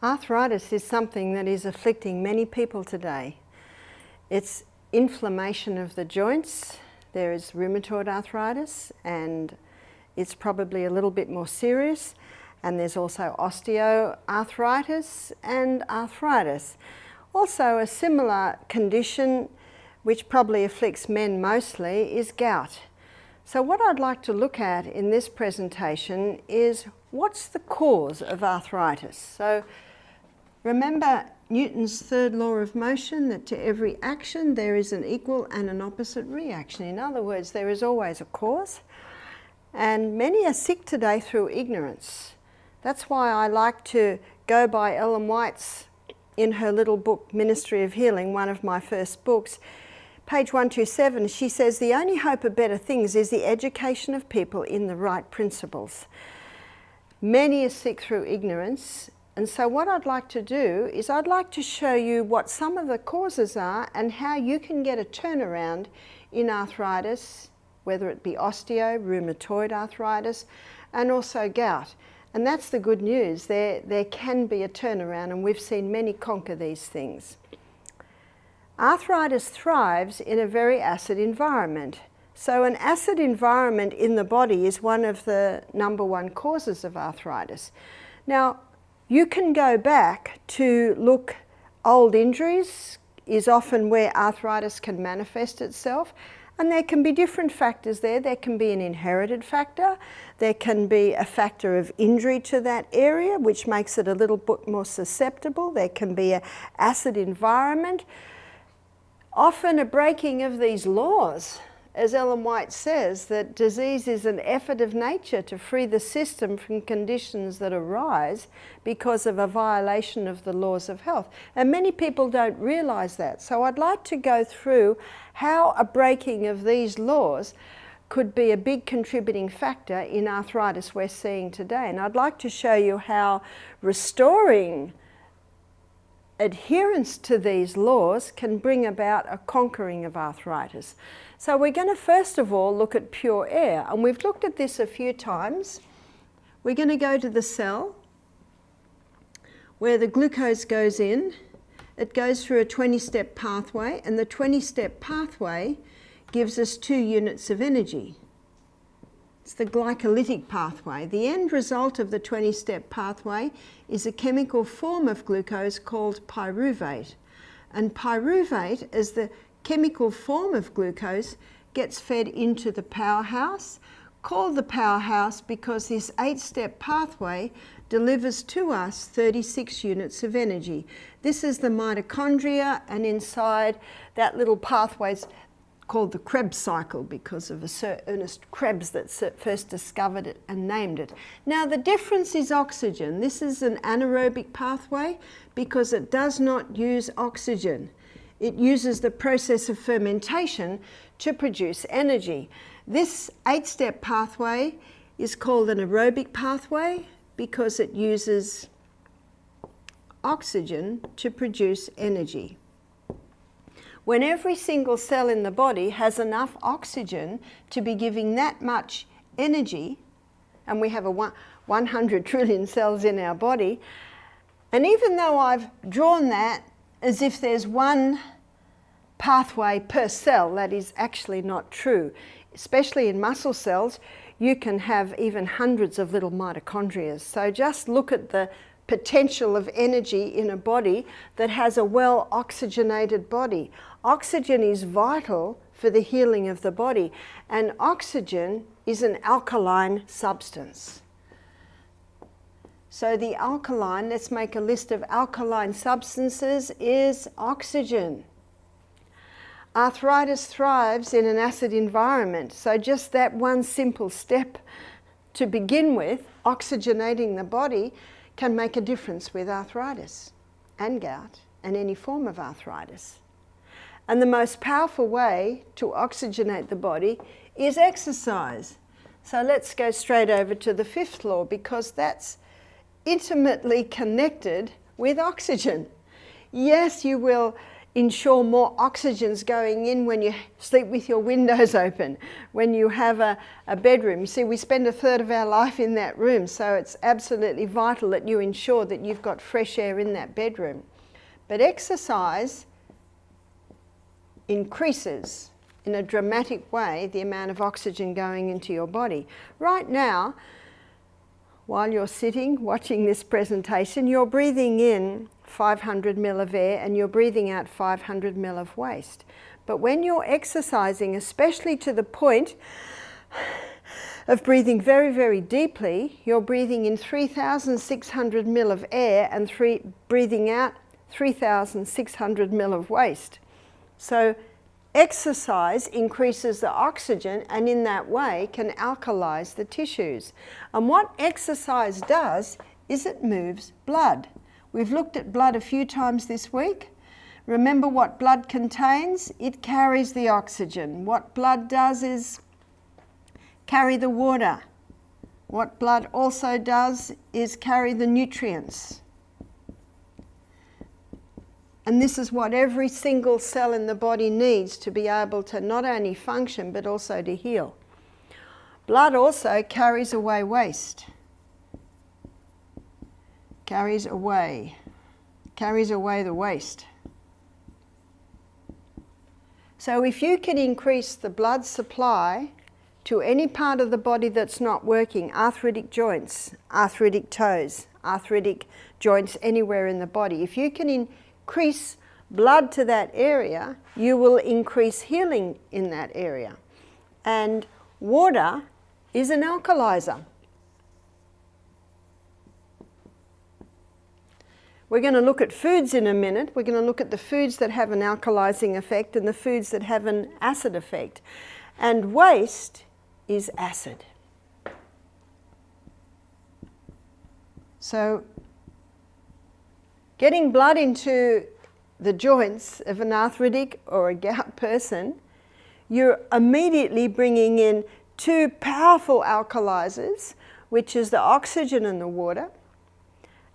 Arthritis is something that is afflicting many people today. It's inflammation of the joints. There is rheumatoid arthritis, and it's probably a little bit more serious. And there's also osteoarthritis and arthritis. Also, a similar condition, which probably afflicts men mostly, is gout. So what I'd like to look at in this presentation is what's the cause of arthritis. So remember Newton's third law of motion, that to every action there is an equal and an opposite reaction. In other words, there is always a cause. And many are sick today through ignorance. That's why I like to go by Ellen White's, in her little book, Ministry of Healing, one of my first books. Page 127, she says, the only hope of better things is the education of people in the right principles. Many are sick through ignorance, and so what I'd like to do is I'd like to show you what some of the causes are and how you can get a turnaround in arthritis, whether it be osteo, rheumatoid arthritis, and also gout. And that's the good news. There can be a turnaround, and we've seen many conquer these things. Arthritis thrives in a very acid environment. So an acid environment in the body is one of the #1 causes of arthritis. Now, you can go back to look. Old injuries is often where arthritis can manifest itself. And there can be different factors there. There can be an inherited factor. There can be a factor of injury to that area, which makes it a little bit more susceptible. There can be an acid environment. Often a breaking of these laws, as Ellen White says, that disease is an effort of nature to free the system from conditions that arise because of a violation of the laws of health. And many people don't realise that. So I'd like to go through how a breaking of these laws could be a big contributing factor in arthritis we're seeing today. And I'd like to show you how restoring adherence to these laws can bring about a conquering of arthritis. So we're going to first of all look at pure air, and we've looked at this a few times. We're going to go to the cell where the glucose goes in. It goes through a 20-step pathway, and the 20-step pathway gives us 2 units of energy. It's the glycolytic pathway. The end result of the 20-step pathway is a chemical form of glucose called pyruvate. And pyruvate, as the chemical form of glucose, gets fed into the powerhouse, called the powerhouse because this 8-step pathway delivers to us 36 units of energy. This is the mitochondria, and inside that little pathway's called the Krebs cycle because of Sir Ernest Krebs that first discovered it and named it. Now the difference is oxygen. This is an anaerobic pathway because it does not use oxygen. It uses the process of fermentation to produce energy. This 8-step pathway is called an aerobic pathway because it uses oxygen to produce energy. When every single cell in the body has enough oxygen to be giving that much energy, and we have 100 trillion cells in our body, and even though I've drawn that as if there's one pathway per cell, that is actually not true. Especially in muscle cells, you can have even hundreds of little mitochondria. So just look at the potential of energy in a body that has a well oxygenated body. Oxygen is vital for the healing of the body, and oxygen is an alkaline substance. So the alkaline, let's make a list of alkaline substances, is oxygen. Arthritis thrives in an acid environment, so just that one simple step to begin with, oxygenating the body, can make a difference with arthritis and gout and any form of arthritis. And the most powerful way to oxygenate the body is exercise. So let's go straight over to the 5th law, because that's intimately connected with oxygen. Yes, you will ensure more oxygen's going in when you sleep with your windows open, when you have a bedroom. You see, we spend a third of our life in that room, so it's absolutely vital that you ensure that you've got fresh air in that bedroom. But exercise increases in a dramatic way the amount of oxygen going into your body. Right now, while you're sitting watching this presentation, you're breathing in 500 ml of air and you're breathing out 500 ml of waste. But when you're exercising, especially to the point of breathing very, very deeply, you're breathing in 3,600 ml of air and breathing out 3,600 ml of waste. So exercise increases the oxygen and in that way can alkalize the tissues. And what exercise does is it moves blood. We've looked at blood a few times this week. Remember what blood contains? It carries the oxygen. What blood does is carry the water. What blood also does is carry the nutrients. And this is what every single cell in the body needs to be able to not only function but also to heal. Blood also carries away waste. Carries away the waste. So if you can increase the blood supply to any part of the body that's not working, arthritic joints, arthritic toes, arthritic joints anywhere in the body, if you can increase blood to that area, you will increase healing in that area. And water is an alkalizer. We're going to look at foods in a minute. We're going to look at the foods that have an alkalizing effect and the foods that have an acid effect. And waste is acid. So getting blood into the joints of an arthritic or a gout person, you're immediately bringing in two powerful alkalizers, which is the oxygen and the water.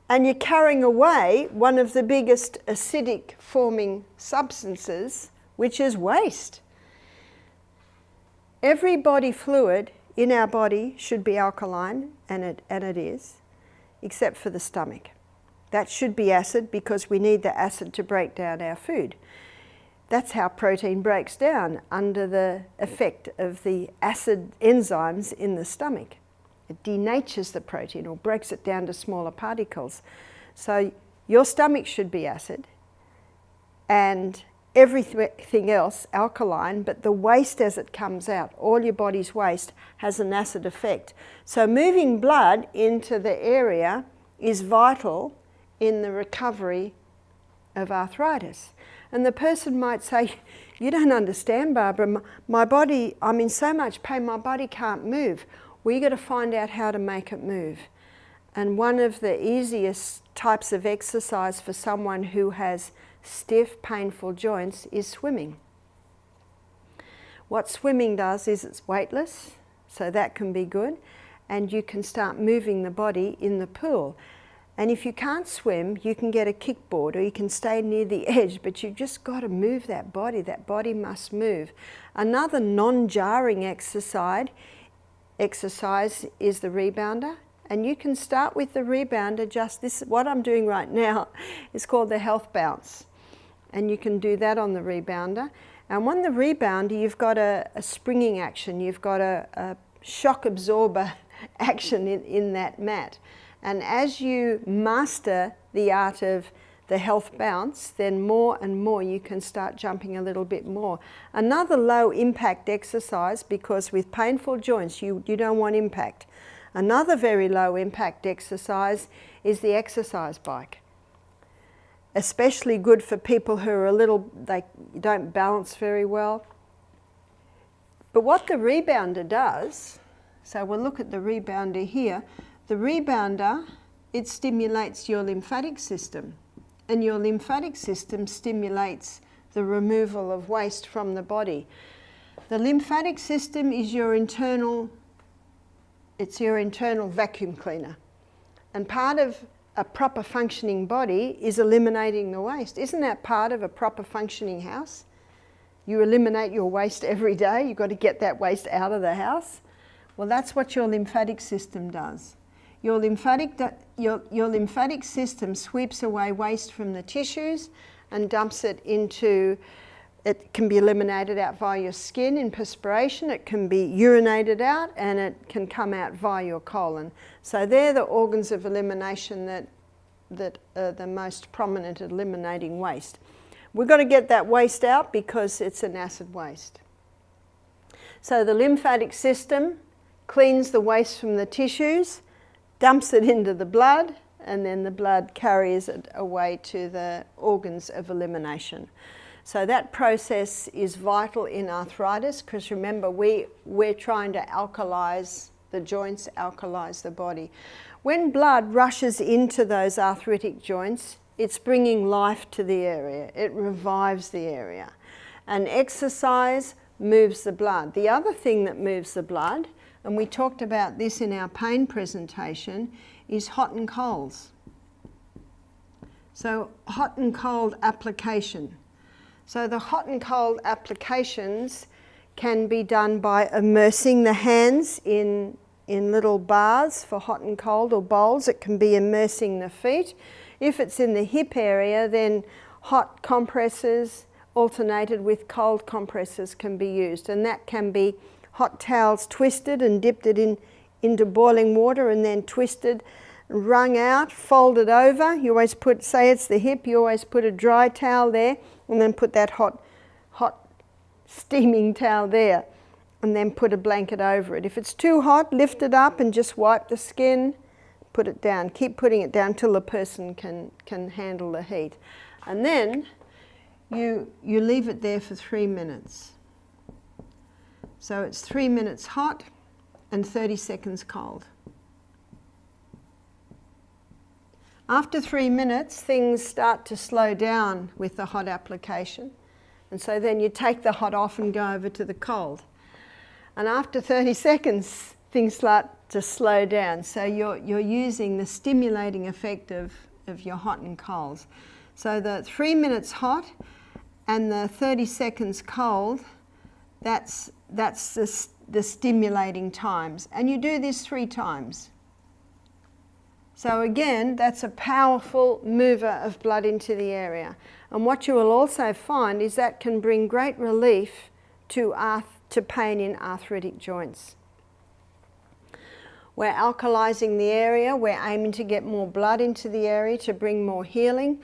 And you're carrying away one of the biggest acidic forming substances, which is waste. Every body fluid in our body should be alkaline, and it is, except for the stomach. That should be acid because we need the acid to break down our food. That's how protein breaks down, under the effect of the acid enzymes in the stomach. It denatures the protein or breaks it down to smaller particles. So your stomach should be acid and everything else alkaline, but the waste as it comes out, all your body's waste, has an acid effect. So moving blood into the area is vital in the recovery of arthritis. And the person might say, "You don't understand, Barbara, my body, I'm in so much pain, my body can't move." We've got to find out how to make it move. And one of the easiest types of exercise for someone who has stiff, painful joints is swimming. What swimming does is it's weightless, so that can be good, and you can start moving the body in the pool. And if you can't swim, you can get a kickboard or you can stay near the edge, but you've just got to move that body. That body must move. Another non-jarring exercise is the rebounder, and you can start with the rebounder. Just this, what I'm doing right now is called the health bounce, and you can do that on the rebounder. And on the rebounder, you've got a springing action, you've got a shock absorber action in that mat. And as you master the art of the health bounce, then more and more you can start jumping a little bit more. Another low impact exercise, because with painful joints you don't want impact. Another very low impact exercise is the exercise bike. Especially good for people who are they don't balance very well. But what the rebounder does, so we'll look at the rebounder here. The rebounder, it stimulates your lymphatic system. And your lymphatic system stimulates the removal of waste from the body. The lymphatic system is your internal vacuum cleaner. And part of a proper functioning body is eliminating the waste. Isn't that part of a proper functioning house? You eliminate your waste every day. You've got to get that waste out of the house. Well, that's what your lymphatic system does. Your lymphatic system sweeps away waste from the tissues and dumps it into, it can be eliminated out via your skin in perspiration, it can be urinated out, and it can come out via your colon. So they're the organs of elimination that are the most prominent at eliminating waste. We've got to get that waste out because it's an acid waste. So the lymphatic system cleans the waste from the tissues, dumps it into the blood, and then the blood carries it away to the organs of elimination. So that process is vital in arthritis, because remember, we're trying to alkalize the joints, alkalize the body. When blood rushes into those arthritic joints, it's bringing life to the area. It revives the area. And exercise moves the blood. The other thing that moves the blood, and we talked about this in our pain presentation, is hot and colds. So hot and cold application. So the hot and cold applications can be done by immersing the hands in little baths for hot and cold, or bowls. It can be immersing the feet. If it's in the hip area, then hot compresses alternated with cold compresses can be used, and that can be hot towels twisted and dipped it into boiling water and then twisted, wrung out, folded over. You always put, say it's the hip, you always put a dry towel there and then put that hot steaming towel there and then put a blanket over it. If it's too hot, lift it up and just wipe the skin, put it down. Keep putting it down till the person can handle the heat. And then you leave it there for 3 minutes. So it's 3 minutes hot and 30 seconds cold. After 3 minutes, things start to slow down with the hot application. And so then you take the hot off and go over to the cold. And after 30 seconds, things start to slow down. So you're using the stimulating effect of your hot and colds. So the 3 minutes hot and the 30 seconds cold, that's the stimulating times. And you do this 3 times. So again, that's a powerful mover of blood into the area. And what you will also find is that can bring great relief to pain in arthritic joints. We're alkalizing the area, we're aiming to get more blood into the area to bring more healing.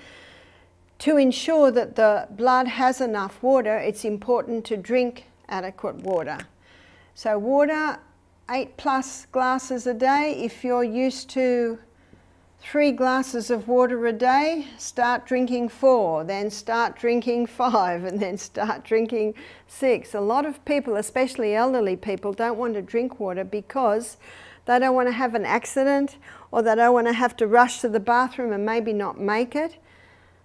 To ensure that the blood has enough water, it's important to drink adequate water. So water, 8+ glasses a day. If you're used to 3 glasses of water a day, start drinking 4, then start drinking 5, and then start drinking 6. A lot of people, especially elderly people, don't want to drink water because they don't want to have an accident, or they don't want to have to rush to the bathroom and maybe not make it.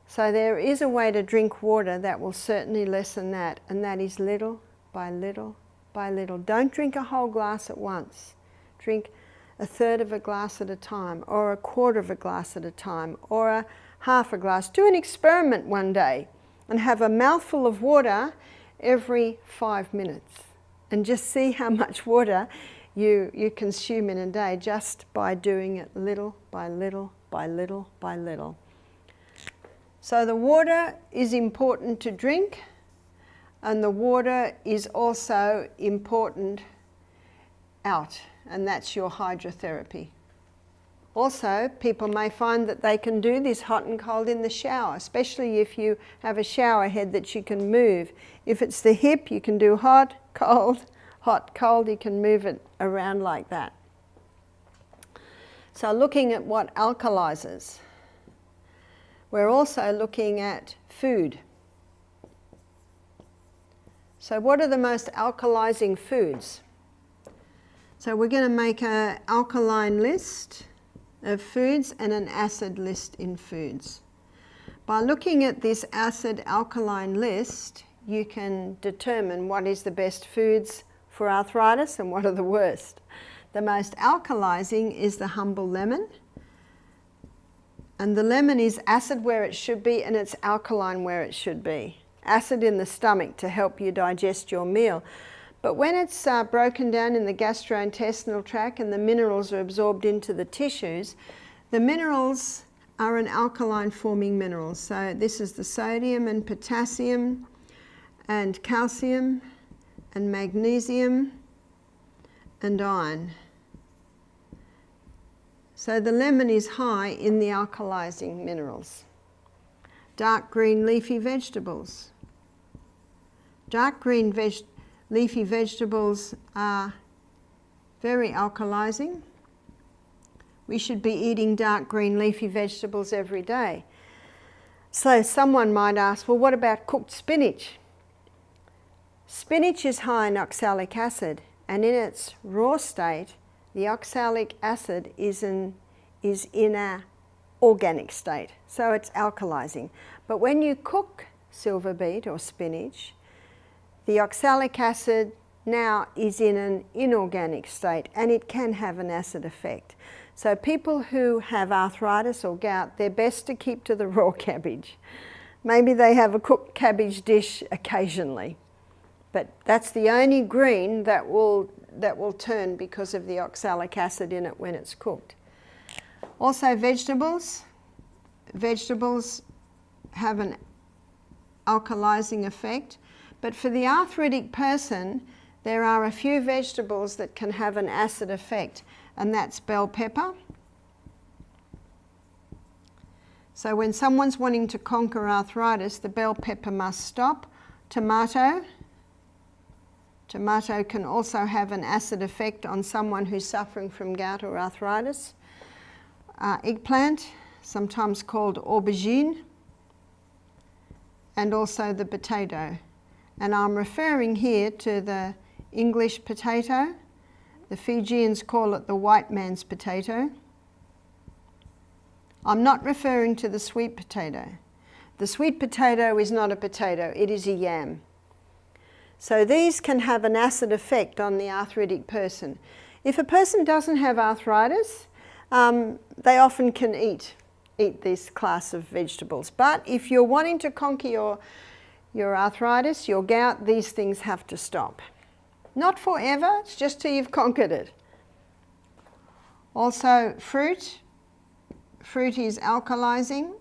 So there is a way to drink water that will certainly lessen that, and that is little by little by little. Don't drink a whole glass at once. Drink 1/3 of a glass at a time, or 1/4 of a glass at a time, or a 1/2 a glass. Do an experiment one day and have a mouthful of water every 5 minutes and just see how much water you consume in a day just by doing it little by little by little by little. So the water is important to drink, and the water is also important out, and that's your hydrotherapy. Also, people may find that they can do this hot and cold in the shower, especially if you have a shower head that you can move. If it's the hip, you can do hot, cold, you can move it around like that. So looking at what alkalizes, we're also looking at food. So what are the most alkalizing foods? So we're going to make an alkaline list of foods and an acid list in foods. By looking at this acid-alkaline list, you can determine what is the best foods for arthritis and what are the worst. The most alkalizing is the humble lemon. And the lemon is acid where it should be, and it's alkaline where it should be. Acid in the stomach to help you digest your meal. But when it's broken down in the gastrointestinal tract and the minerals are absorbed into the tissues, the minerals are an alkaline forming mineral. So this is the sodium and potassium and calcium and magnesium and iron. So the lemon is high in the alkalizing minerals. Dark green leafy vegetables. Dark green leafy vegetables are very alkalizing. We should be eating dark green leafy vegetables every day. So someone might ask, well, what about cooked spinach? Spinach is high in oxalic acid, and in its raw state, the oxalic acid is in an organic state, so it's alkalizing. But when you cook silver beet or spinach, the oxalic acid now is in an inorganic state, and it can have an acid effect. So people who have arthritis or gout, they're best to keep to the raw cabbage. Maybe they have a cooked cabbage dish occasionally, but that's the only green that will turn because of the oxalic acid in it when it's cooked. Also vegetables. Vegetables have an alkalizing effect, but for the arthritic person, there are a few vegetables that can have an acid effect, and that's bell pepper. So when someone's wanting to conquer arthritis, the bell pepper must stop. Tomato. Tomato can also have an acid effect on someone who's suffering from gout or arthritis. Eggplant, sometimes called aubergine, and also the potato. And I'm referring here to the English potato. The Fijians call it the white man's potato. I'm not referring to the sweet potato. The sweet potato is not a potato, it is a yam. So these can have an acid effect on the arthritic person. If a person doesn't have arthritis, they often can eat this class of vegetables. But if you're wanting to conquer your arthritis, your gout, these things have to stop. Not forever, it's just till you've conquered it. Also fruit. Fruit is alkalizing.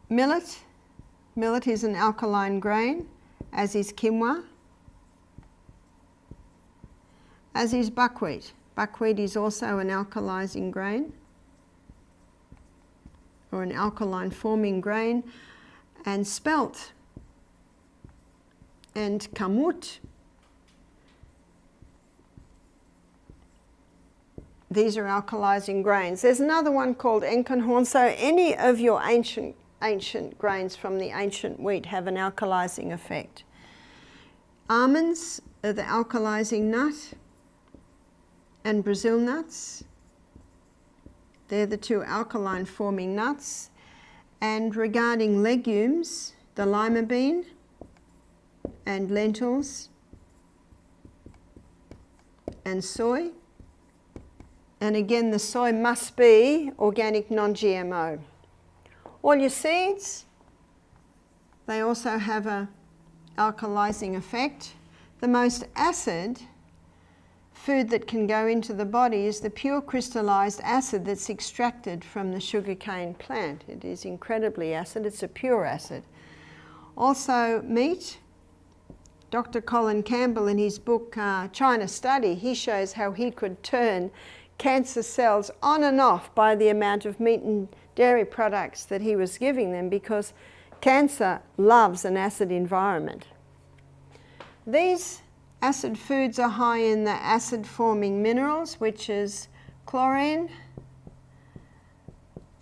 Millet. Millet is an alkaline grain, as is quinoa, as is buckwheat. Buckwheat is also an alkalizing grain, or an alkaline forming grain, and spelt and kamut. These are alkalizing grains. There's another one called enkenhorn. So any of your ancient grains from the ancient wheat have an alkalizing effect. Almonds are the alkalizing nut, and Brazil nuts. They're the two alkaline forming nuts. And regarding legumes, the lima bean and lentils and soy. And again, the soy must be organic, non-GMO. All your seeds, they also have an alkalizing effect. The most acid food that can go into the body is the pure crystallized acid that's extracted from the sugarcane plant. It is incredibly acid, it's a pure acid. Also meat. Dr. Colin Campbell, in his book China Study, he shows how he could turn cancer cells on and off by the amount of meat and dairy products that he was giving them, because cancer loves an acid environment. These acid foods are high in the acid forming minerals, which is chlorine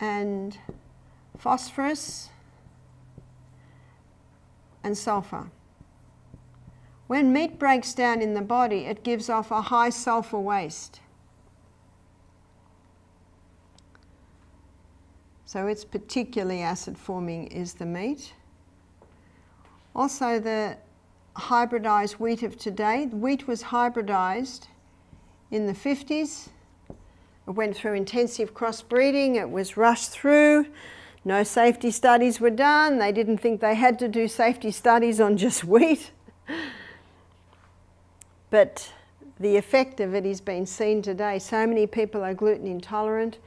and phosphorus and sulfur. When meat breaks down in the body, it gives off a high sulfur waste. So it's particularly acid forming is the meat. Also the hybridized wheat of today. Wheat was hybridized in the 50s, It went through intensive crossbreeding, it was rushed through, no safety studies were done, they didn't think they had to do safety studies on just wheat. But the effect of it is being seen today. So many people are gluten intolerant,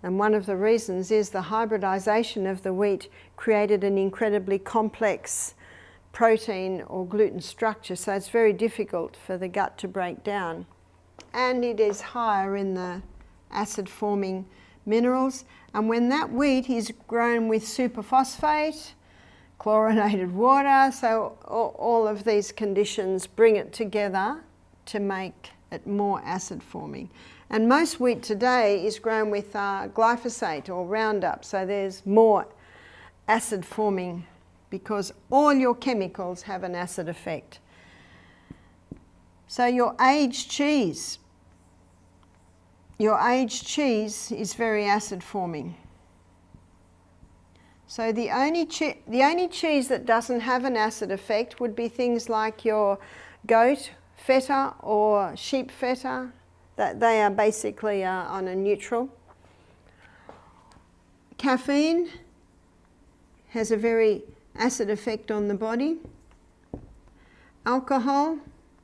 and one of the reasons is the hybridization of the wheat created an incredibly complex protein or gluten structure, so it's very difficult for the gut to break down. And it is higher in the acid-forming minerals, and when that wheat is grown with superphosphate, chlorinated water, so all of these conditions bring it together to make it more acid-forming. And most wheat today is grown with glyphosate or Roundup, so there's more acid-forming because all your chemicals have an acid effect. So your aged cheese is very acid-forming. So the only cheese that doesn't have an acid effect would be things like your goat feta or sheep feta. That they are basically on a neutral. Caffeine has a very acid effect on the body. Alcohol,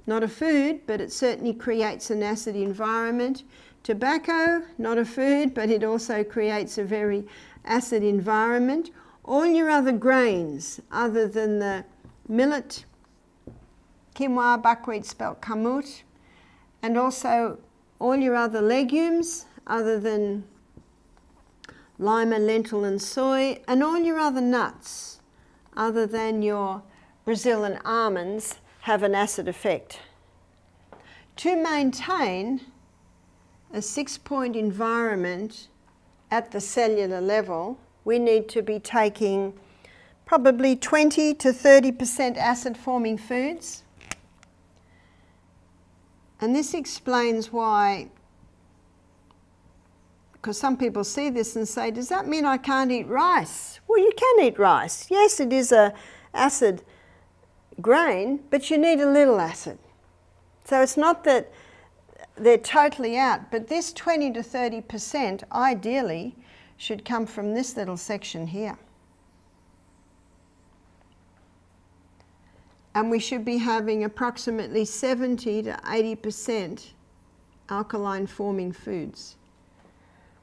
not a food, but it certainly creates an acid environment. Tobacco, not a food, but it also creates a very acid environment. All your other grains, other than the millet, quinoa, buckwheat spelt kamut, and also all your other legumes, other than lima, lentil and soy, and all your other nuts, other than your Brazil and almonds, have an acid effect. To maintain a 6-point environment at the cellular level, we need to be taking probably 20 to 30% acid-forming foods. And this explains why, because some people see this and say, does that mean I can't eat rice? Well, you can eat rice. Yes, it is an acid grain, but you need a little acid. So it's not that they're totally out, but this 20 to 30% ideally should come from this little section here. And we should be having approximately 70 to 80% alkaline forming foods.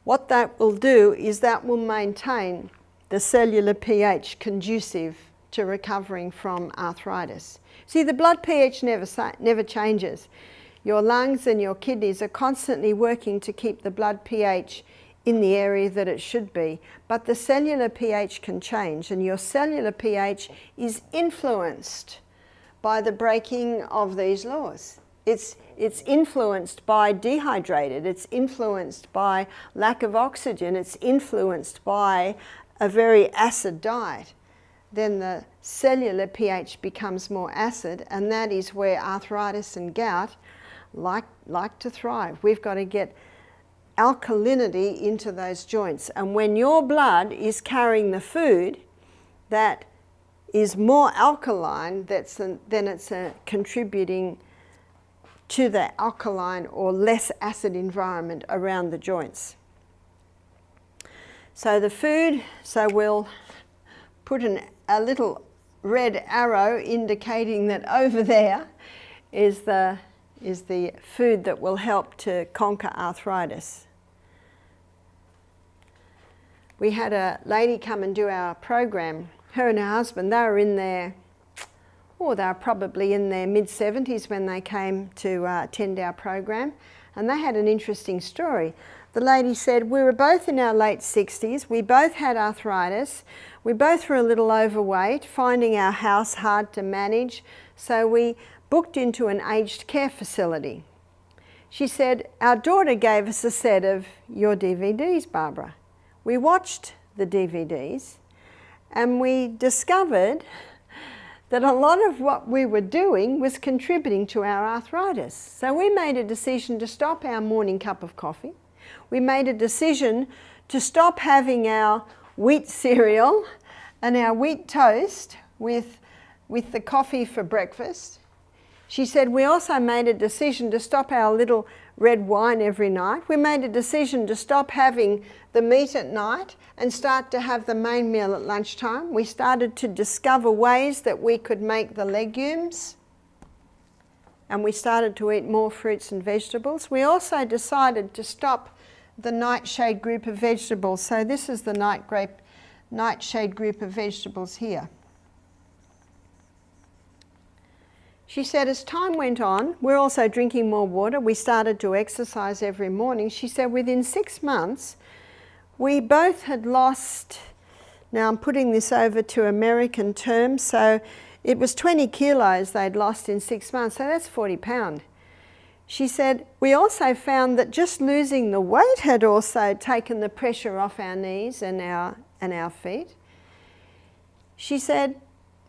What that will do is that will maintain the cellular pH conducive to recovering from arthritis. See, the blood pH never changes. Your lungs and your kidneys are constantly working to keep the blood pH in the area that it should be, but the cellular pH can change, and your cellular pH is influenced by the breaking of these laws. It's influenced by dehydrated, it's influenced by lack of oxygen, it's influenced by a very acid diet. Then the cellular pH becomes more acid, and that is where arthritis and gout like to thrive. We've got to get alkalinity into those joints, and when your blood is carrying the food that is more alkaline, then it's contributing to the alkaline or less acid environment around the joints. So the food, so we'll put a little red arrow indicating that over there is the food that will help to conquer arthritis. We had a lady come and do our program. Her and her husband, they were probably in their mid-70s when they came to attend our program, and they had an interesting story. The lady said, we were both in our late 60s, we both had arthritis, we both were a little overweight, finding our house hard to manage, so we booked into an aged care facility. She said, our daughter gave us a set of your DVDs, Barbara. We watched the DVDs, and we discovered that a lot of what we were doing was contributing to our arthritis. So we made a decision to stop our morning cup of coffee. We made a decision to stop having our wheat cereal and our wheat toast with the coffee for breakfast. She said, we also made a decision to stop our little red wine every night. We made a decision to stop having the meat at night and start to have the main meal at lunchtime. We started to discover ways that we could make the legumes, and we started to eat more fruits and vegetables. We also decided to stop the nightshade group of vegetables. So this is the nightshade group of vegetables here. She said, as time went on, we're also drinking more water. We started to exercise every morning. She said within 6 months, we both had lost, now I'm putting this over to American terms, so it was 20 kilos they'd lost in 6 months, so that's 40 pounds. She said, we also found that just losing the weight had also taken the pressure off our knees and our feet. She said,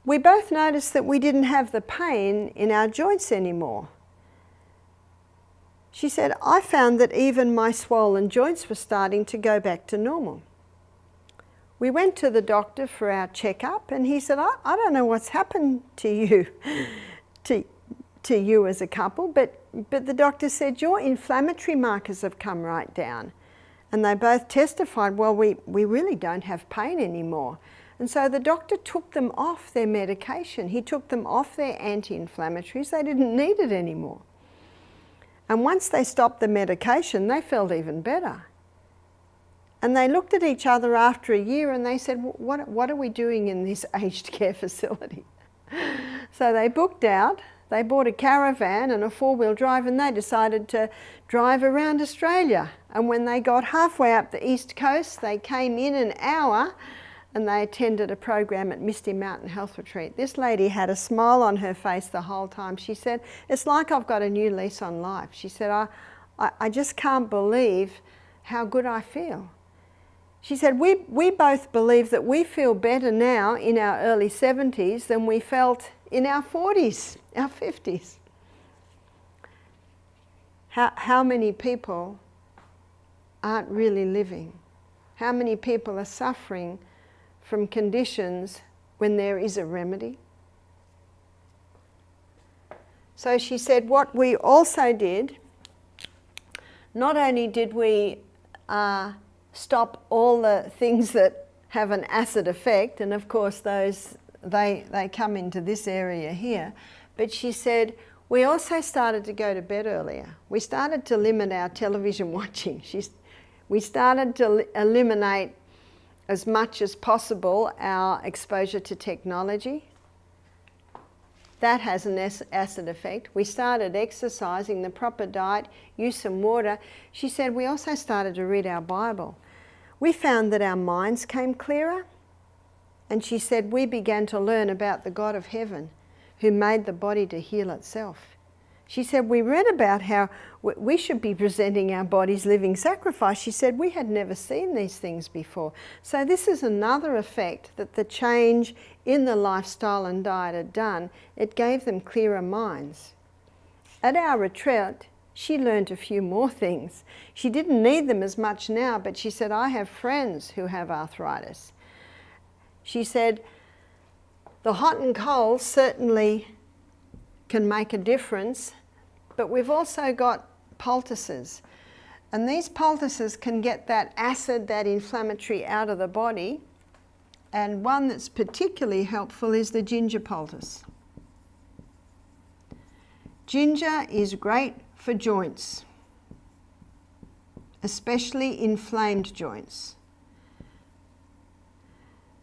we both noticed that we didn't have the pain in our joints anymore. She said, I found that even my swollen joints were starting to go back to normal. We went to the doctor for our checkup, and he said, I don't know what's happened to you, to you as a couple, but the doctor said, your inflammatory markers have come right down. And they both testified, well, we really don't have pain anymore. And so the doctor took them off their medication. He took them off their anti-inflammatories. They didn't need it anymore. And once they stopped the medication, they felt even better. And they looked at each other after a year and they said, what are we doing in this aged care facility? So they booked out, they bought a caravan and a four-wheel drive, and they decided to drive around Australia. And when they got halfway up the east coast, they came in an hour and they attended a program at Misty Mountain Health Retreat. This lady had a smile on her face the whole time. She said, it's like I've got a new lease on life. She said, I just can't believe how good I feel. She said, we both believe that we feel better now in our early 70s than we felt in our 40s, our 50s. How many people aren't really living? How many people are suffering from conditions when there is a remedy? So she said, what we also did, not only did we stop all the things that have an acid effect, and of course those they come into this area here, but she said we also started to go to bed earlier. We started to limit our television watching. We started to eliminate as much as possible our exposure to technology. That has an acid effect. We started exercising, the proper diet, use some water. She said we also started to read our Bible. We found that our minds came clearer, and she said we began to learn about the God of heaven who made the body to heal itself. She said we read about how we should be presenting our bodies living sacrifice. She said we had never seen these things before. So this is another effect that the change in the lifestyle and diet had done. It gave them clearer minds. At our retreat, she learned a few more things. She didn't need them as much now, but she said, I have friends who have arthritis. She said, the hot and cold certainly can make a difference, but we've also got poultices. And these poultices can get that acid, that inflammatory out of the body. And one that's particularly helpful is the ginger poultice. Ginger is great for joints, especially inflamed joints.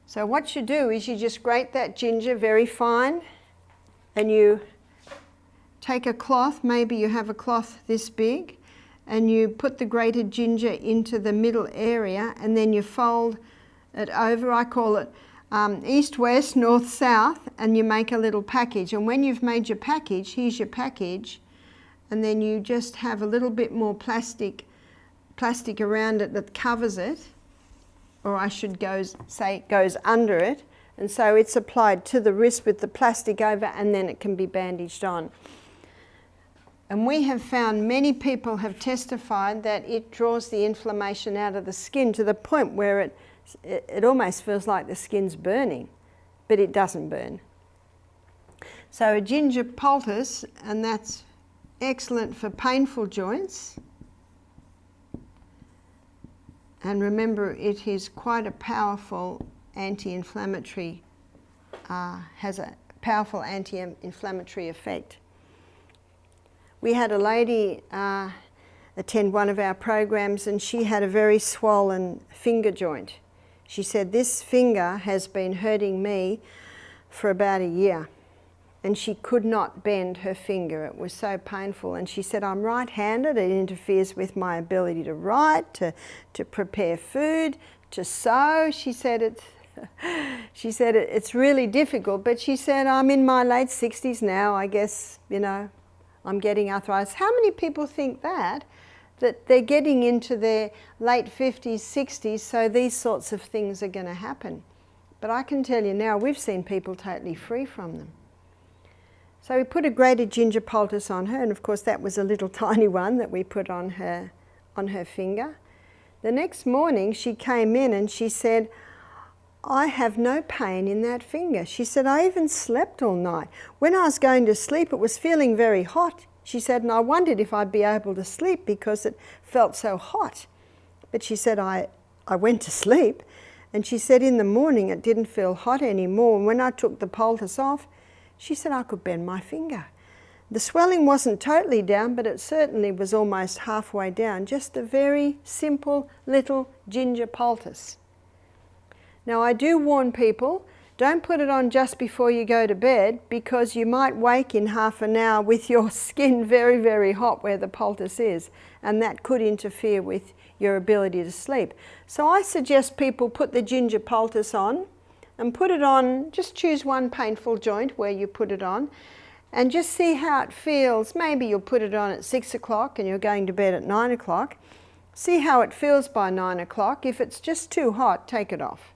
So what you do is you just grate that ginger very fine, and you take a cloth, maybe you have a cloth this big, and you put the grated ginger into the middle area, and then you fold it over. I call it east, west, north, south, and you make a little package. And when you've made your package, here's your package, and then you just have a little bit more plastic around it that covers it, or I should say it goes under it, and so it's applied to the wrist with the plastic over, and then it can be bandaged on. And we have found many people have testified that it draws the inflammation out of the skin to the point where it almost feels like the skin's burning, but it doesn't burn. So a ginger poultice, and that's excellent for painful joints. And remember, it is quite a powerful anti-inflammatory, has a powerful anti-inflammatory effect. We had a lady attend one of our programs, and she had a very swollen finger joint. She said, "This finger has been hurting me for about a year." And she could not bend her finger. It was so painful. And she said, "I'm right-handed. It interferes with my ability to write, to prepare food, to sew." She said it's really difficult. But she said, "I'm in my late 60s now. I guess, you know, I'm getting arthritis." How many people think that they're getting into their late 50s, 60s, so these sorts of things are going to happen? But I can tell you now, we've seen people totally free from them. So we put a grated ginger poultice on her, and of course that was a little tiny one that we put on her finger. The next morning she came in and she said, "I have no pain in that finger." She said, "I even slept all night. When I was going to sleep, it was feeling very hot." She said, "And I wondered if I'd be able to sleep because it felt so hot." But she said, I went to sleep, and she said in the morning it didn't feel hot anymore. And when I took the poultice off, she said I could bend my finger. The swelling wasn't totally down, but it certainly was almost halfway down. Just a very simple little ginger poultice. Now I do warn people, don't put it on just before you go to bed, because you might wake in half an hour with your skin very, very hot where the poultice is, and that could interfere with your ability to sleep. So I suggest people put the ginger poultice on, and put it on, just choose one painful joint where you put it on, and just see how it feels. Maybe you'll put it on at 6 o'clock and you're going to bed at 9 o'clock. See how it feels by 9 o'clock. If it's just too hot, take it off.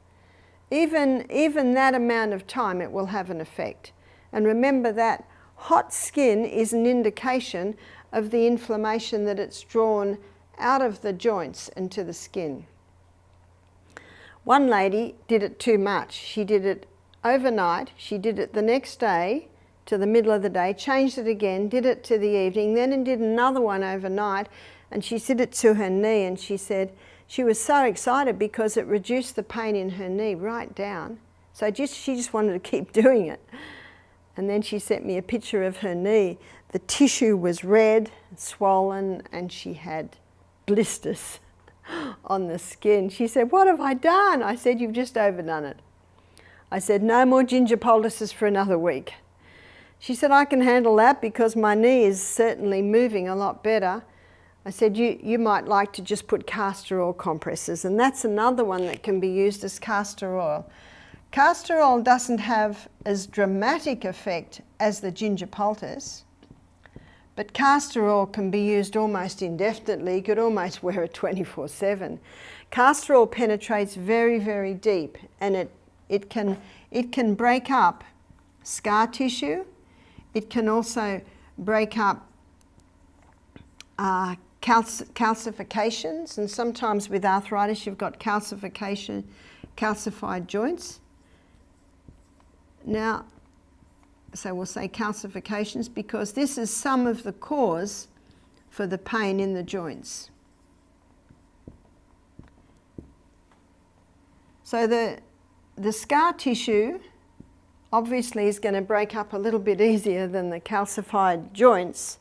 Even that amount of time it will have an effect. And remember that hot skin is an indication of the inflammation that it's drawn out of the joints and to the skin. One lady did it too much. She did it overnight, she did it the next day to the middle of the day, changed it again, did it to the evening, then did another one overnight, and she did it to her knee, and she said she was so excited because it reduced the pain in her knee right down. So she just wanted to keep doing it. And then she sent me a picture of her knee. The tissue was red, swollen, and she had blisters on the skin. She said, "What have I done?" I said, "You've just overdone it." I said, "No more ginger poultices for another week." She said, "I can handle that because my knee is certainly moving a lot better." I said, you might like to just put castor oil compresses, and that's another one that can be used as castor oil. Castor oil doesn't have as dramatic effect as the ginger poultice, but castor oil can be used almost indefinitely. You could almost wear it 24/7. Castor oil penetrates very, very deep, and it can break up scar tissue. It can also break up calcifications, and sometimes with arthritis you've got calcified joints. Now, so we'll say calcifications because this is some of the cause for the pain in the joints. So the scar tissue obviously is going to break up a little bit easier than the calcified joints,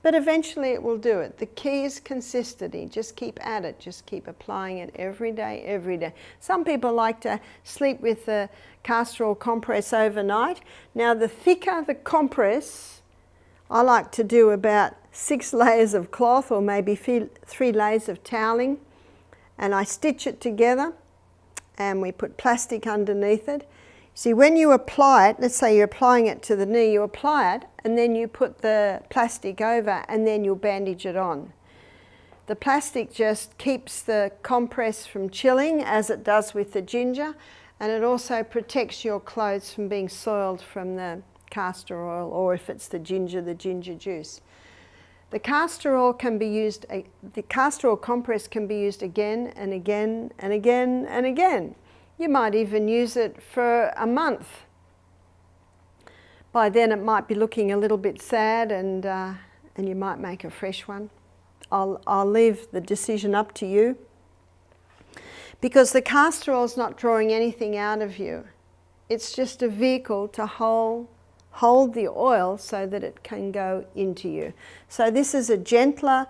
but eventually it will do it. The key is consistency. Just keep at it. Just keep applying it every day, every day. Some people like to sleep with the castor oil compress overnight. Now, the thicker the compress, I like to do about 6 layers of cloth or maybe 3 layers of toweling, and I stitch it together and we put plastic underneath it. See, when you apply it, let's say you're applying it to the knee, you apply it and then you put the plastic over and then you'll bandage it on. The plastic just keeps the compress from chilling as it does with the ginger, and it also protects your clothes from being soiled from the castor oil, or if it's the ginger juice. The castor oil can be used, the castor oil compress can be used again and again and again and again. You might even use it for a month. By then it might be looking a little bit sad, and you might make a fresh one. I'll leave the decision up to you, because the castor oil is not drawing anything out of you. It's just a vehicle to hold the oil so that it can go into you. So this is a gentler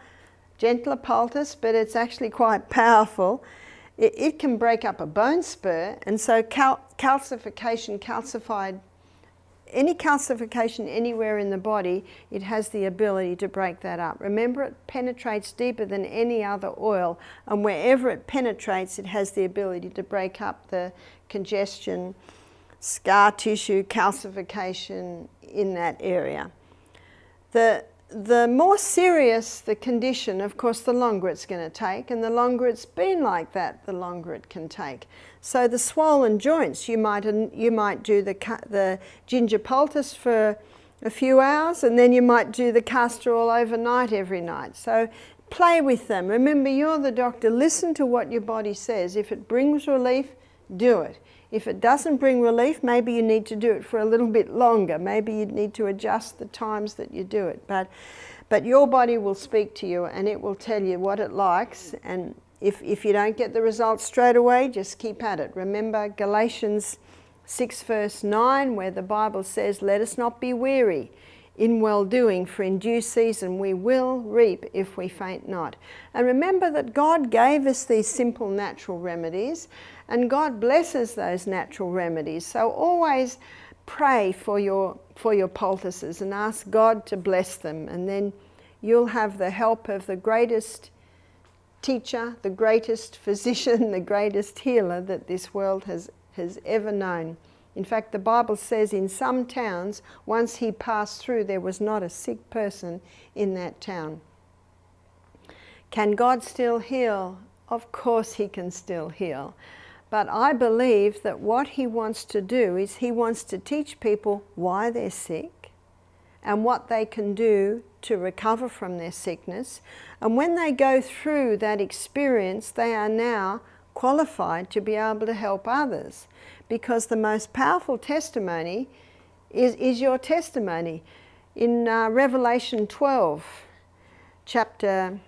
poultice, but it's actually quite powerful. It can break up a bone spur, and so any calcification anywhere in the body, it has the ability to break that up. Remember, it penetrates deeper than any other oil, and wherever it penetrates, it has the ability to break up the congestion, scar tissue, calcification in that area. The more serious the condition, of course, the longer it's going to take, and the longer it's been like that, the longer it can take. So the swollen joints, you might do the ginger poultice for a few hours, and then you might do the castor oil overnight every night. So play with them. Remember, you're the doctor. Listen to what your body says. If it brings relief, do it. If it doesn't bring relief, maybe you need to do it for a little bit longer. Maybe you need to adjust the times that you do it. But your body will speak to you, and it will tell you what it likes. And if you don't get the results straight away, just keep at it. Remember Galatians 6 verse 9, where the Bible says, "Let us not be weary in well-doing, for in due season we will reap if we faint not." And remember that God gave us these simple natural remedies, and God blesses those natural remedies. So always pray for your poultices and ask God to bless them, and then you'll have the help of the greatest teacher, the greatest physician, the greatest healer that this world has ever known. In fact, the Bible says in some towns, once he passed through, there was not a sick person in that town. Can God still heal? Of course he can still heal. But I believe that what he wants to do is he wants to teach people why they're sick and what they can do to recover from their sickness. And when they go through that experience, they are now qualified to be able to help others. Because the most powerful testimony is your testimony. In Revelation 12, chapter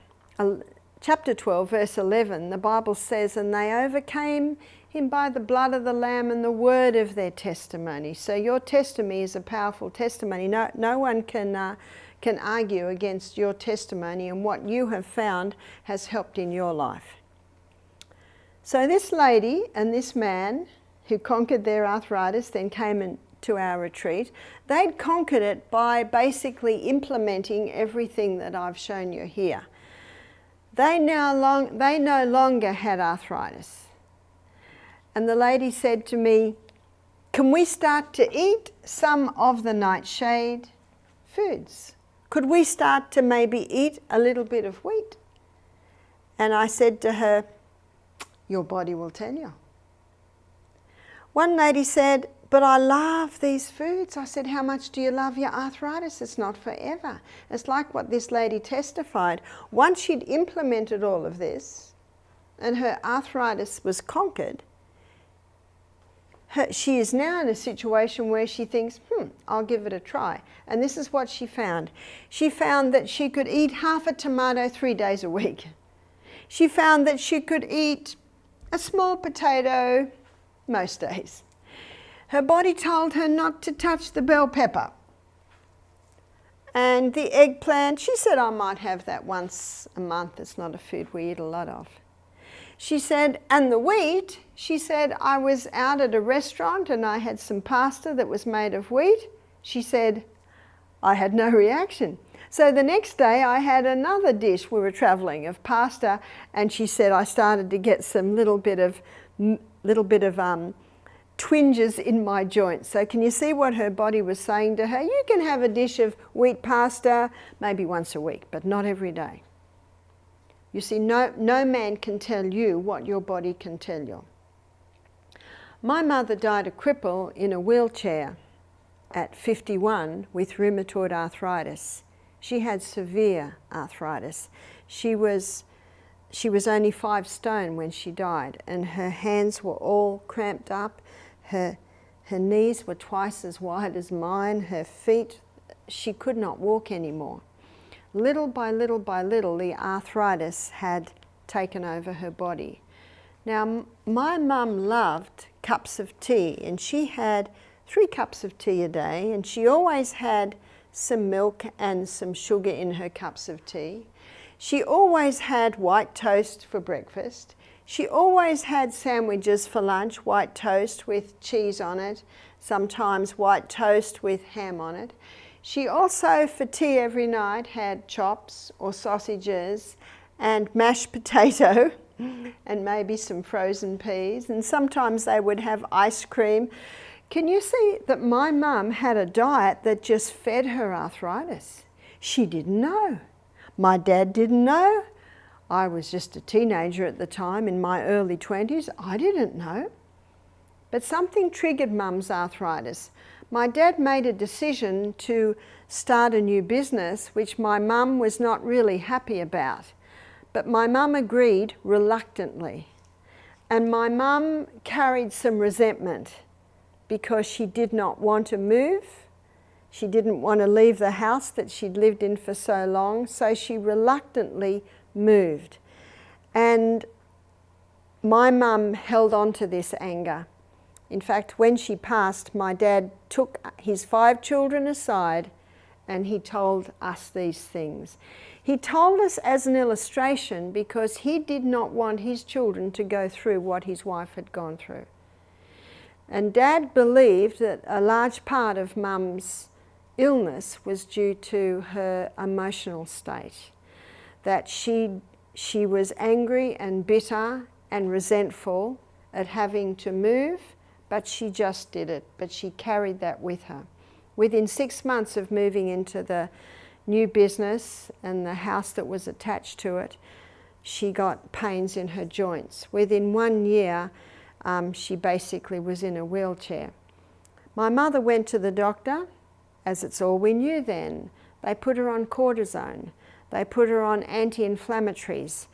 12, verse 11, the Bible says, "And they overcame him by the blood of the Lamb and the word of their testimony." So your testimony is a powerful testimony. No one can argue against your testimony, and what you have found has helped in your life. So this lady and this man who conquered their arthritis, then came into our retreat, they'd conquered it by basically implementing everything that I've shown you here. They no longer had arthritis. And the lady said to me, "Can we start to eat some of the nightshade foods? Could we start to maybe eat a little bit of wheat?" And I said to her, "Your body will tell you." One lady said, "But I love these foods." I said, "How much do you love your arthritis? It's not forever." It's like what this lady testified. Once she'd implemented all of this and her arthritis was conquered, she is now in a situation where she thinks, I'll give it a try. And this is what she found. She found that she could eat half a tomato 3 days a week. She found that she could eat a small potato most days. Her body told her not to touch the bell pepper. And the eggplant, she said, "I might have that once a month. It's not a food we eat a lot of." She said, and the wheat, she said, "I was out at a restaurant and I had some pasta that was made of wheat." She said, "I had no reaction." So the next day I had another dish, we were traveling, of pasta, and she said, "I started to get some little bit of twinges in my joints." So can you see what her body was saying to her? You can have a dish of wheat pasta maybe once a week, but not every day. You see, no man can tell you what your body can tell you. My mother died a cripple in a wheelchair at 51 with rheumatoid arthritis. She had severe arthritis. She was only 5 stone when she died, and her hands were all cramped up. Her Her knees were twice as wide as mine. Her feet, she could not walk anymore. Little by little by little, the arthritis had taken over her body. Now, my mum loved cups of tea, and she had 3 cups of tea a day, and she always had some milk and some sugar in her cups of tea. She always had white toast for breakfast. She always had sandwiches for lunch, white toast with cheese on it, sometimes white toast with ham on it. She also, for tea every night, had chops or sausages and mashed potato and maybe some frozen peas, and sometimes they would have ice cream. Can you see that my mum had a diet that just fed her arthritis? She didn't know. My dad didn't know. I was just a teenager at the time, in my early 20s. I didn't know. But something triggered Mum's arthritis. My dad made a decision to start a new business, which my mum was not really happy about. But my mum agreed reluctantly. And my mum carried some resentment because she did not want to move. She didn't want to leave the house that she'd lived in for so long, so she reluctantly moved. And my mum held on to this anger. In fact, when she passed, my dad took his 5 children aside and he told us these things. He told us as an illustration because he did not want his children to go through what his wife had gone through. And Dad believed that a large part of Mum's illness was due to her emotional state, that she was angry and bitter and resentful at having to move, but she just did it, but she carried that with her. Within 6 months of moving into the new business and the house that was attached to it, she got pains in her joints. Within 1 year, she basically was in a wheelchair. My mother went to the doctor, as it's all we knew then. They put her on cortisone. They put her on anti-inflammatories.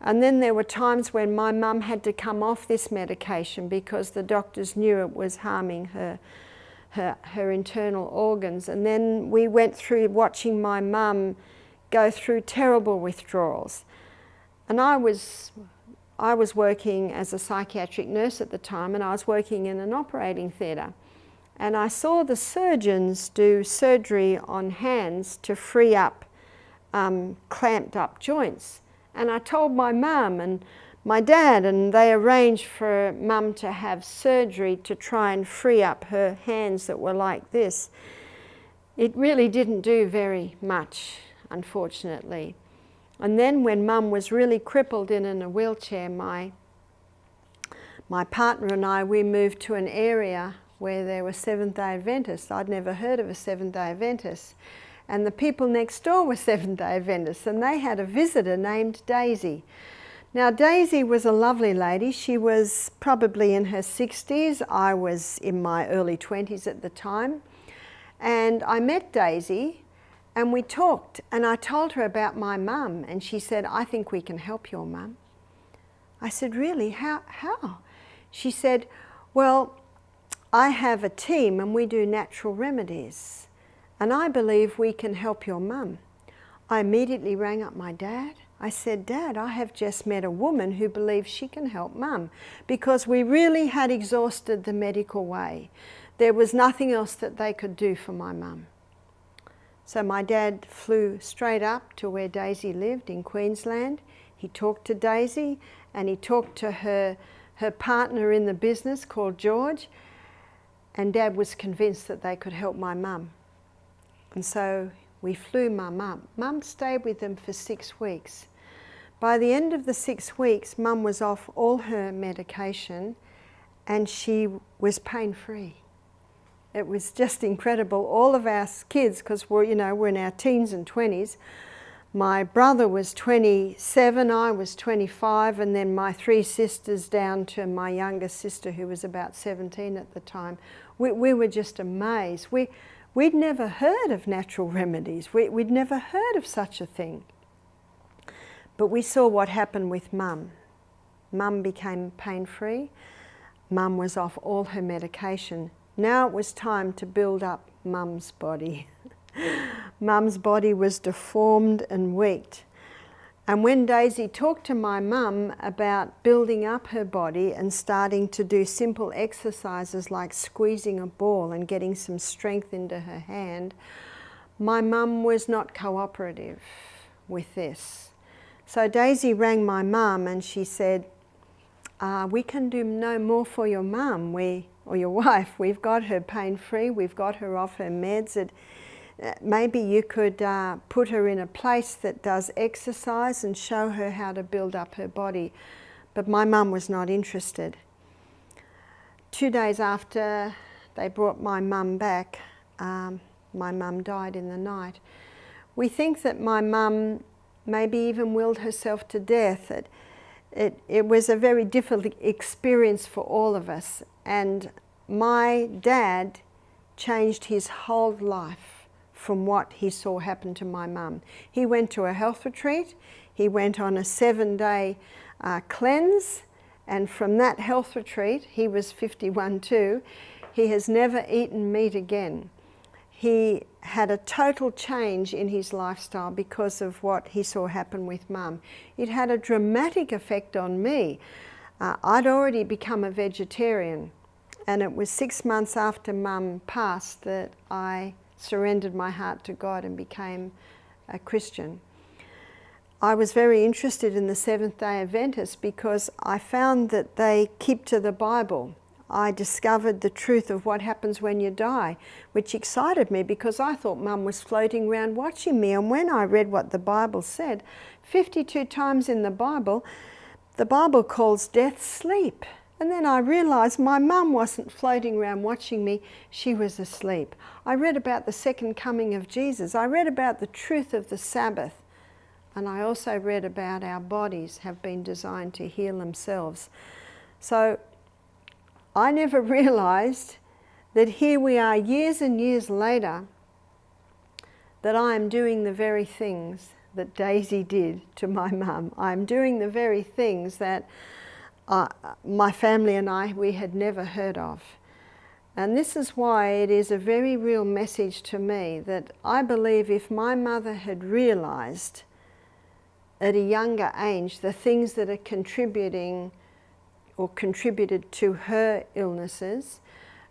And then there were times when my mum had to come off this medication because the doctors knew it was harming her internal organs. And then we went through watching my mum go through terrible withdrawals. And I was working as a psychiatric nurse at the time, and I was working in an operating theatre. And I saw the surgeons do surgery on hands to free up clamped up joints. And I told my mum and my dad, and they arranged for Mum to have surgery to try and free up her hands that were like this. It really didn't do very much, unfortunately. And then when Mum was really crippled and in a wheelchair, my partner and I, we moved to an area where there were Seventh-day Adventists. I'd never heard of a Seventh-day Adventist. And the people next door were Seventh-day Adventists, and they had a visitor named Daisy. Now, Daisy was a lovely lady. She was probably in her 60s. I was in my early 20s at the time. And I met Daisy, and we talked, and I told her about my mum, and she said, "I think we can help your mum." I said, "Really? How?" She said, "Well, I have a team, and we do natural remedies. And I believe we can help your mum." I immediately rang up my dad. I said, "Dad, I have just met a woman who believes she can help Mum," because we really had exhausted the medical way. There was nothing else that they could do for my mum. So my dad flew straight up to where Daisy lived in Queensland. He talked to Daisy and he talked to her partner in the business called George, and Dad was convinced that they could help my mum. And so we flew Mum up. Mum stayed with them for 6 weeks. By the end of the 6 weeks, Mum was off all her medication and she was pain-free. It was just incredible. All of our kids, because we're in our teens and 20s, my brother was 27, I was 25, and then my 3 sisters down to my youngest sister who was about 17 at the time. We were just amazed. We'd never heard of natural remedies. We'd never heard of such a thing. But we saw what happened with Mum. Mum became pain-free. Mum was off all her medication Now it was time to build up Mum's body. Mum's body was deformed and weak. And when Daisy talked to my mum about building up her body and starting to do simple exercises like squeezing a ball and getting some strength into her hand, my mum was not cooperative with this. So Daisy rang my mum and she said, we can do no more for your mum, or your wife. We've got her pain-free, we've got her off her meds. Maybe you could put her in a place that does exercise and show her how to build up her body. But my mum was not interested. 2 days after they brought my mum back, my mum died in the night. We think that my mum maybe even willed herself to death. It was a very difficult experience for all of us. And my dad changed his whole life from what he saw happen to my mum. He went to a health retreat, he went on a 7-day cleanse, and from that health retreat, he was 51 too, he has never eaten meat again. He had a total change in his lifestyle because of what he saw happen with Mum. It had a dramatic effect on me. I'd already become a vegetarian, and it was 6 months after Mum passed that I surrendered my heart to God and became a Christian. I was very interested in the Seventh-day Adventists because I found that they keep to the Bible. I discovered the truth of what happens when you die, which excited me because I thought Mum was floating around watching me. And when I read what the Bible said, 52 times in the Bible calls death sleep. And then I realised my mum wasn't floating around watching me, she was asleep. I read about the second coming of Jesus. I read about the truth of the Sabbath. And I also read about our bodies have been designed to heal themselves. So I never realised that here we are years and years later, that I am doing the very things that Daisy did to my mum. I'm doing the very things that my family and we had never heard of. And this is why it is a very real message to me that I believe if my mother had realised at a younger age the things that are contributing or contributed to her illnesses,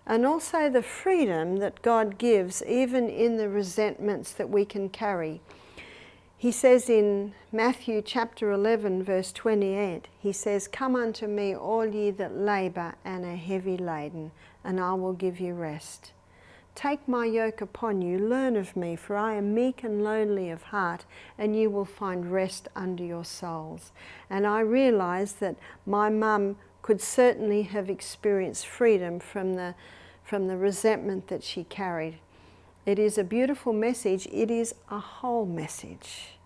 and also the freedom that God gives even in the resentments that we can carry. He says in Matthew chapter 11 verse 28, he says, "Come unto me all ye that labour and are heavy laden, and I will give you rest. Take my yoke upon you, learn of me, for I am meek and lowly of heart, and you will find rest unto your souls." And I realised that my mum could certainly have experienced freedom from the resentment that she carried. It is a beautiful message. It is a whole message.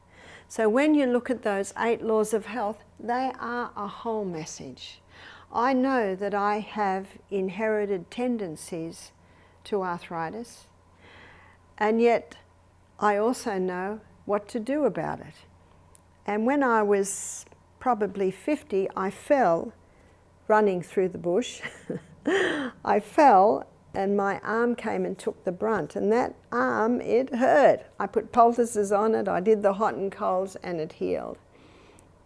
So when you look at those 8 laws of health, they are a whole message. I know that I have inherited tendencies to arthritis, and yet I also know what to do about it. And when I was probably 50, I fell running through the bush. I fell and my arm came and took the brunt, and that arm, it hurt. I put poultices on it, I did the hot and colds, and it healed.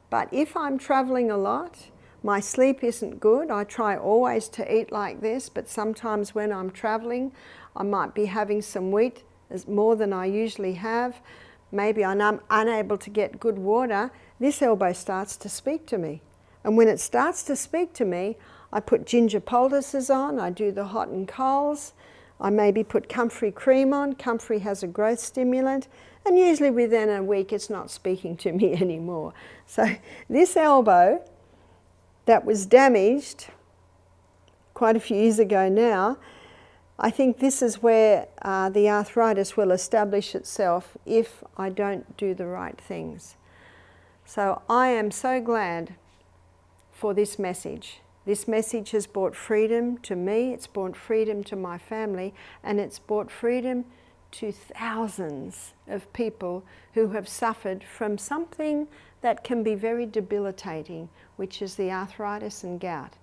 But if I'm travelling a lot, my sleep isn't good. I try always to eat like this, but sometimes when I'm travelling, I might be having some wheat, more than I usually have. Maybe I'm unable to get good water. This elbow starts to speak to me. And when it starts to speak to me, I put ginger poultices on, I do the hot and colds, I maybe put comfrey cream on. Comfrey has a growth stimulant, and usually within a week it's not speaking to me anymore. So this elbow that was damaged quite a few years ago now, I think this is where the arthritis will establish itself if I don't do the right things. So I am so glad for this message. This message has brought freedom to me, it's brought freedom to my family, and it's brought freedom to thousands of people who have suffered from something that can be very debilitating, which is the arthritis and gout.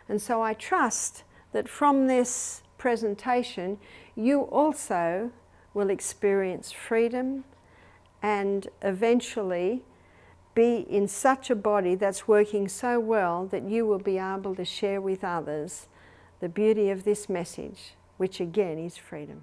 And so I trust that from this presentation, you also will experience freedom and eventually be in such a body that's working so well that you will be able to share with others the beauty of this message, which again is freedom.